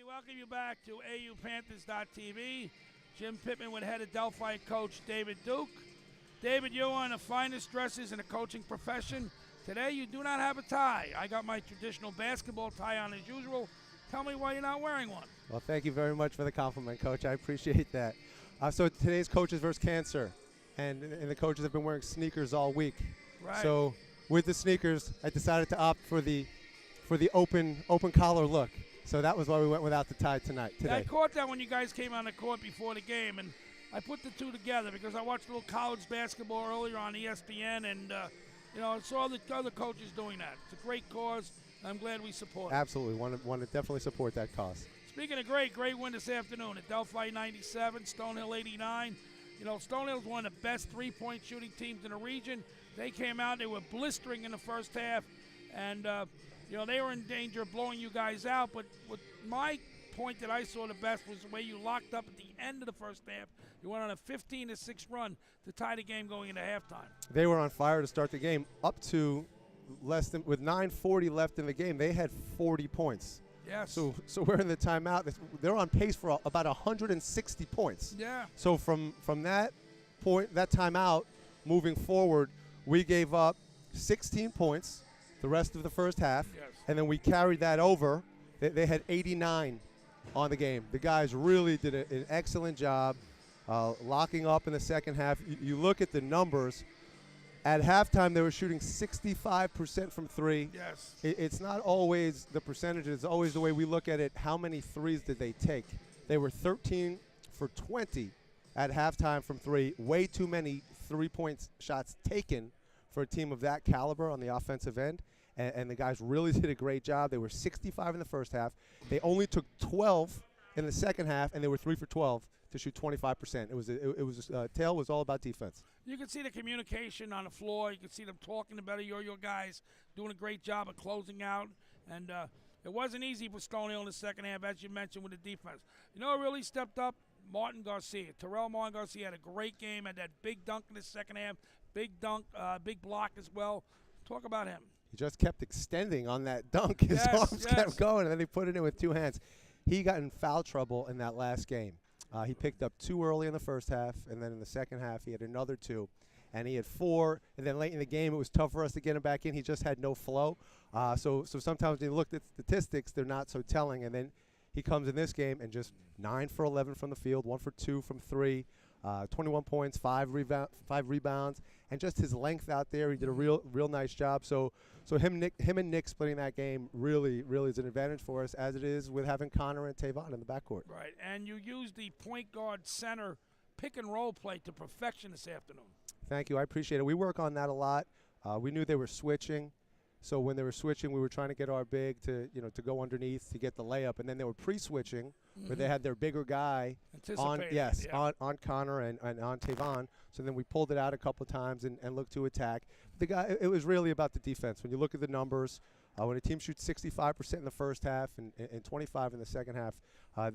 welcome you back to AUPanthers.tv. Jim Pittman with head of Delphi coach David Duke. David, you're one of the finest dresses in the coaching profession. Today you do not have a tie. I got my traditional basketball tie on as usual. Tell me why you're not wearing one. Well, thank you very much for the compliment, Coach. I appreciate that. So today's Coaches versus Cancer, and the coaches have been wearing sneakers all week. Right. So with the sneakers, I decided to opt for the open collar look. So that was why we went without the tie today. I caught that when you guys came on the court before the game, and I put the two together because I watched a little college basketball earlier on ESPN, and I saw the other coaches doing that. It's a great cause. I'm glad we support it. Absolutely. Want to definitely support that cause. Speaking of great win this afternoon at Delphi 97, Stonehill 89. Stonehill's one of the best three-point shooting teams in the region. They came out, they were blistering in the first half, and they were in danger of blowing you guys out. But what my point that I saw the best was the way you locked up at the end of the first half. You went on a 15-6 run to tie the game going into halftime. They were on fire to start the game. Up to with 9:40 left in the game, they had 40 points. Yes. So we're in the timeout. They're on pace for about 160 points. Yeah. So from that point, that timeout, moving forward, we gave up 16 points the rest of the first half, yes. And then we carried that over. They had 89 on the game. The guys really did an excellent job locking up in the second half. You look at the numbers. At halftime, they were shooting 65% from three. Yes. It's not always the percentages. It's always the way we look at it. How many threes did they take? They were 13 for 20 at halftime from three. Way too many three-point shots taken for a team of that caliber on the offensive end. And the guys really did a great job. They were 65 in the first half. They only took 12 in the second half, and they were 3 for 12 to shoot 25%. Tail was all about defense. You can see the communication on the floor. You can see them talking about your guys doing a great job of closing out. And it wasn't easy for Stonehill in the second half, as you mentioned, with the defense. Who really stepped up? Martin-Garcia. Terrel Martin-Garcia had a great game, had that big dunk in the second half, big dunk, big block as well. Talk about him. He just kept extending on that dunk. His arms kept going, and then he put it in with two hands. He got in foul trouble in that last game. He picked up 2 early in the first half, and then in the second half he had another 2. And he had 4, and then late in the game it was tough for us to get him back in. He just had no flow. So sometimes when you look at statistics, they're not so telling. And then he comes in this game and just 9 for 11 from the field, 1 for 2 from 3, 21 points, 5 rebounds, and just his length out there. He did a real nice job. So him and Nick splitting that game really is an advantage for us, as it is with having Connor and Tavon in the backcourt. Right, and you used the point guard center pick and roll play to perfection this afternoon. Thank you, I appreciate it. We work on that a lot. We knew they were switching, so when they were switching, we were trying to get our big to go underneath to get the layup, and then they were pre-switching where they had their bigger guy on Connor and on Tavon. So then we pulled it out a couple of times and looked to attack. It was really about the defense. When you look at the numbers, when a team shoots 65% in the first half and 25 in the second half,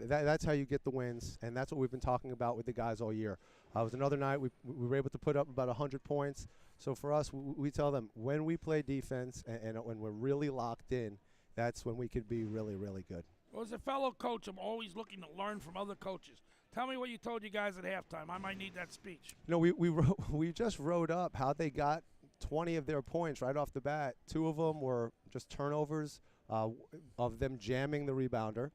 that's how you get the wins, and that's what we've been talking about with the guys all year. It was another night we were able to put up about 100 points. So for us, we tell them when we play defense and when we're really locked in, that's when we could be really good. Well, as a fellow coach, I'm always looking to learn from other coaches. Tell me what you told you guys at halftime. I might need that speech. We just wrote up how they got 20 of their points right off the bat. 2 of them were just turnovers of them jamming the rebounder.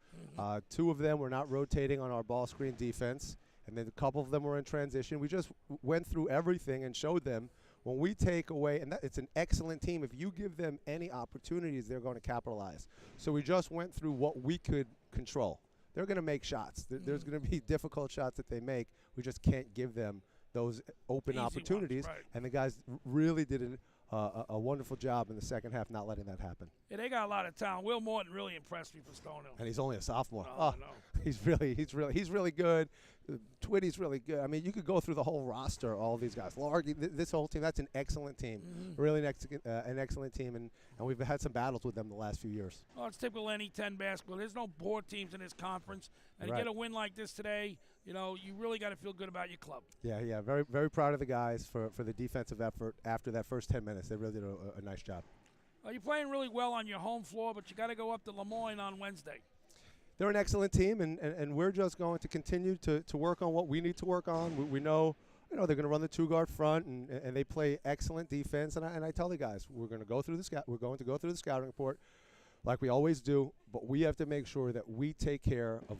2 of them were not rotating on our ball screen defense, and then a couple of them were in transition. We just went through everything and showed them when we take away, and it's an excellent team. If you give them any opportunities, they're going to capitalize. So we just went through what we could control. They're going to make shots. There's going to be difficult shots that they make. We just can't give them those open Easy opportunities. ones, right. And the guys really did a wonderful job in the second half not letting that happen. Yeah, they got a lot of talent. Will Morton really impressed me for Stonehill. And he's only a sophomore. No. He's really good. Twitty's really good. I mean, you could go through the whole roster, all of these guys. Largy, this whole team, that's an excellent team. Really an excellent team, and we've had some battles with them the last few years. Well, it's typical NE10 basketball. There's no board teams in this conference. And to get a win like this today, you really got to feel good about your club. Yeah. Very proud of the guys for the defensive effort after that first 10 minutes. They really did a nice job. You're playing really well on your home floor, but you got to go up to Lemoyne on Wednesday. they're an excellent team, and we're just going to continue to work on what we need to work on. We know, they're going to run the two-guard front, and they play excellent defense. And I tell the guys, we're going to go through the scouting report like we always do, but we have to make sure that we take care of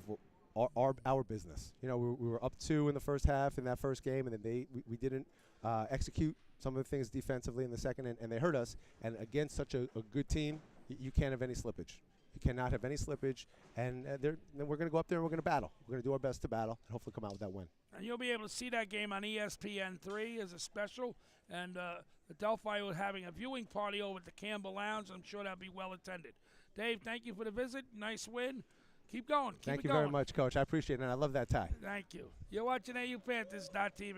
our business. We were up 2 in the first half in that first game, and then we didn't execute some of the things defensively in the second, and they hurt us. And against such a good team, you can't have any slippage. You cannot have any slippage, and then we're going to go up there and we're going to battle. We're going to do our best to battle and hopefully come out with that win. And you'll be able to see that game on ESPN3 as a special. And Adelphi will having a viewing party over at the Campbell Lounge. I'm sure that'll be well attended. Dave, thank you for the visit. Nice win. Keep going. Thank you very much, Coach. I appreciate it, and I love that tie. Thank you. You're watching AUPanthers.tv.